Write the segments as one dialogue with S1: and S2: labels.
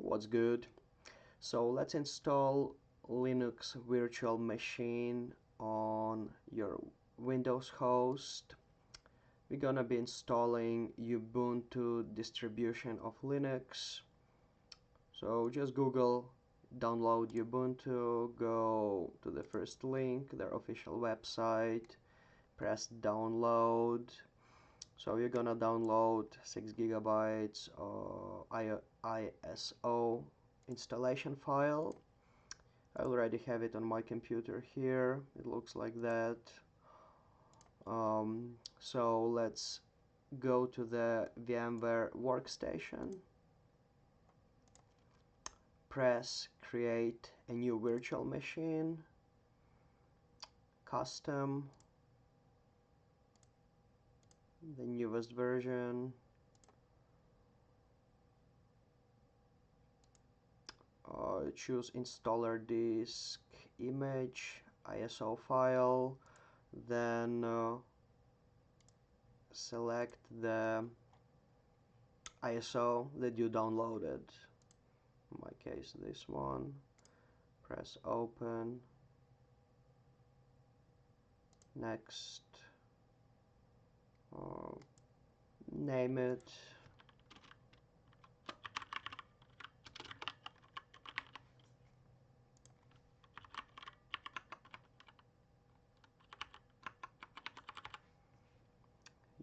S1: what's good. So let's install Linux virtual machine on your Windows host. We're gonna be installing Ubuntu distribution of Linux. So just Google download Ubuntu, go to the first link, their official website, press download. So you're gonna download 6 gigabytes ISO installation file. I already have it on my computer here. It looks like that. So let's go to the VMware Workstation. Press create a new virtual machine, custom, the newest version. Choose installer disk image ISO file, then select the ISO that you downloaded, in my case this one. Press open, next, name it,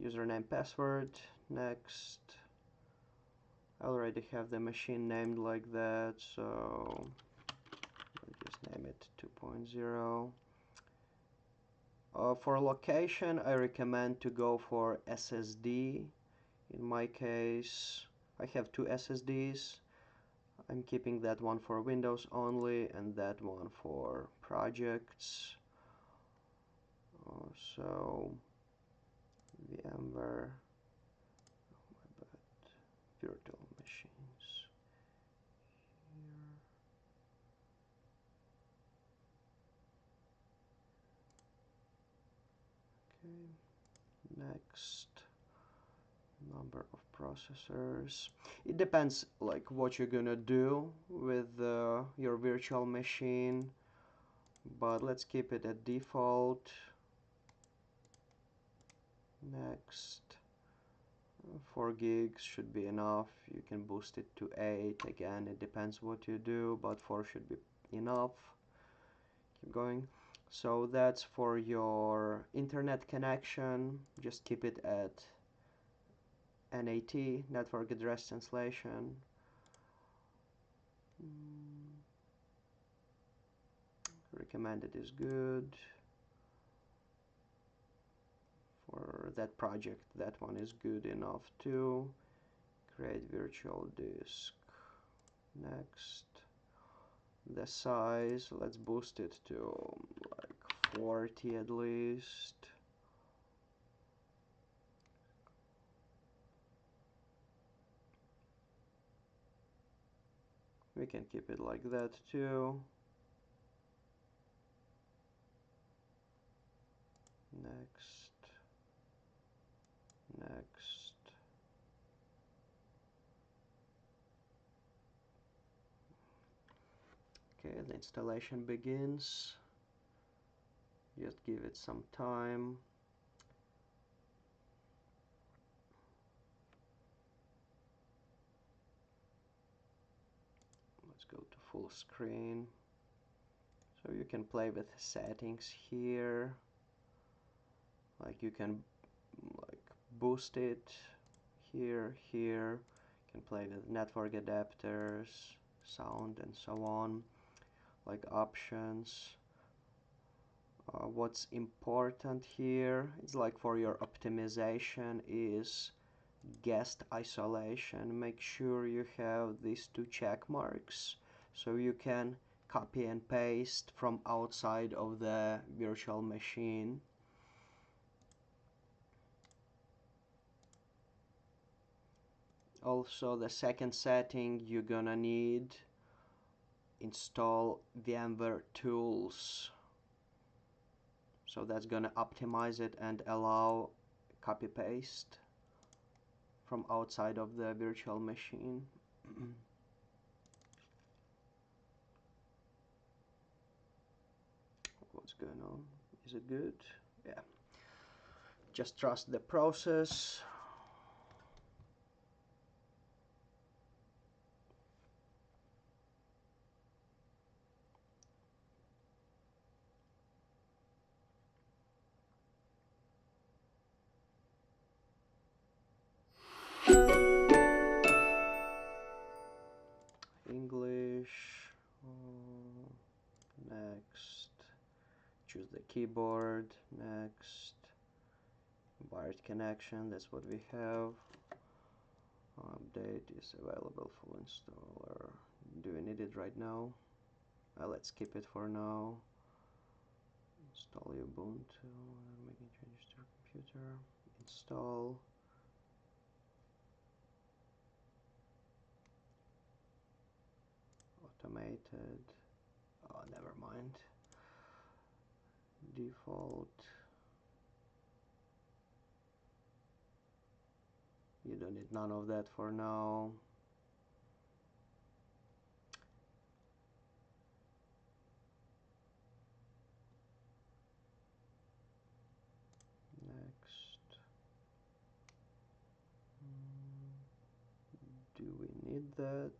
S1: username, password, next. I already have the machine named like that, so I'll just name it 2.0. For location, I recommend to go for SSD. In my case, I have two SSDs. I'm keeping that one for Windows only and that one for projects. So VMware, virtual machines here. Okay, next, number of processors. It depends like what you're gonna do with your virtual machine, but let's keep it at default. Next, 4 gigs should be enough. You can boost it to 8. Again, it depends what you do, but 4 should be enough. Keep going. So that's for your internet connection. Just keep it at NAT, network address translation. Recommended is good. For that project, that one is good enough too. Create virtual disk. Next, the size, let's boost it to like 40 at least. We can keep it like that too. Next, next. Okay, the installation begins. Just give it some time. Let's go to full screen. So you can play with settings here. Like you can like boost it here. You can play with network adapters, sound, and so on. Like options. What's important here is like for your optimization is guest isolation. Make sure you have these two check marks so you can copy and paste from outside of the virtual machine. Also, the second setting you're gonna need install VMware tools. So that's gonna optimize it and allow copy paste from outside of the virtual machine. going on? Is it good? Yeah. Just trust the process. English. Next. Choose the keyboard. Next. Wired connection. That's what we have. Update is available. Full installer. Do we need it right now? Let's skip it for now. Install Ubuntu. Making changes to your computer. Install. Automated. Oh, never mind. Default. You don't need none of that for now. Next. Do we need that?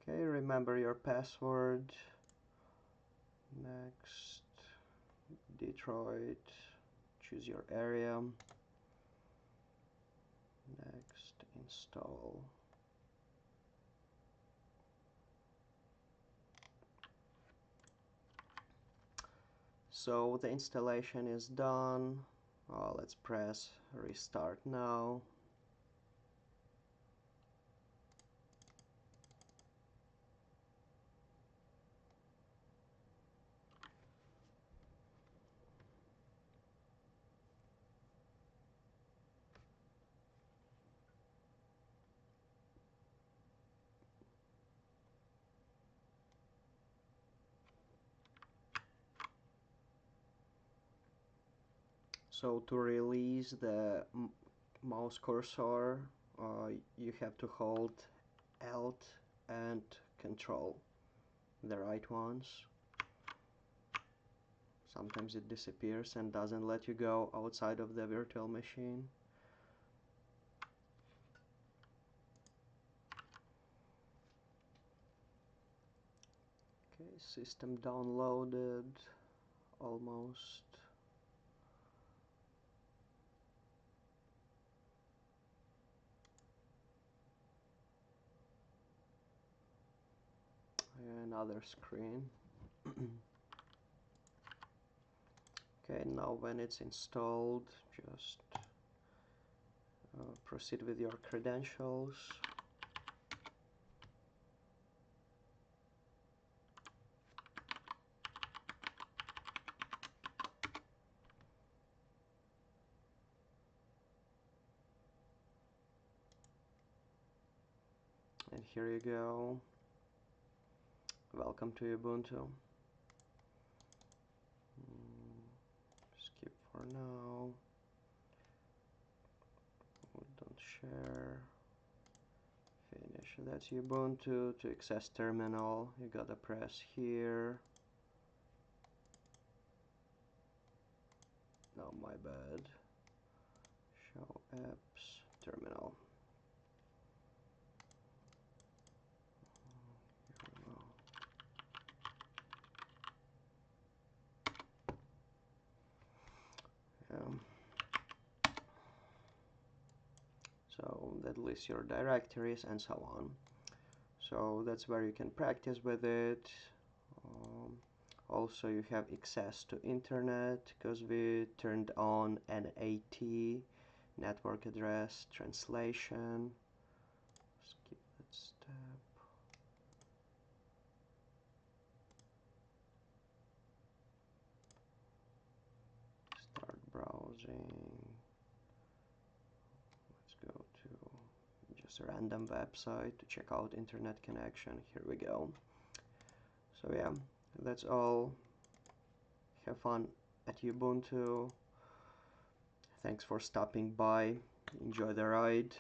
S1: Okay, remember your password. Next, Detroit. Choose your area. Next, install. So the installation is done. Let's press restart now. So to release the mouse cursor, you have to hold Alt and Control, the right ones. Sometimes it disappears and doesn't let you go outside of the virtual machine. Okay, system downloaded, almost. Another screen. Okay, now when it's installed, just proceed with your credentials. And here you go. Welcome to Ubuntu. Skip for now. Don't share. Finish. That's Ubuntu. To access terminal, you gotta press here. No, my bad. Show apps, terminal. So that lists your directories and so on. So that's where you can practice with it. Um, Also, you have access to internet because we turned on NAT, network address translation. Skip that step. Start browsing. Let's go to just a random website to check out internet connection. Here we go. So yeah, that's all. Have fun at Ubuntu. Thanks for stopping by. Enjoy the ride.